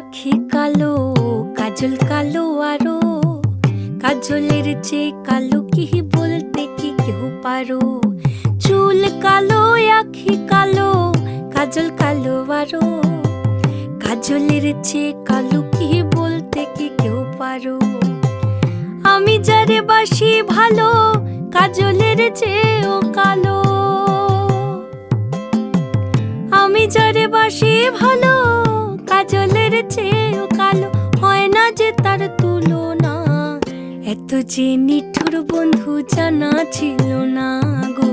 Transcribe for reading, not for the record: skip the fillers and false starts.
আখি কালো, কাজল কালো আরো, কাজলের চেয়ে কালো কি বলতে কি কেউ পারো। চুল কালো, আখি কালো, কাজল কালো আরো, কাজলের চেয়ে কালো কি বলতে কি কেউ পারো। আমি যারে বাসি ভালো, কাজলের চেয়েও কালো। আমি যারে বাসি ভালো, কাজলের চেয়েও কালো। হয় না যে তার তুলনা, এত যে নিঠুর বন্ধু জানা ছিল না গো।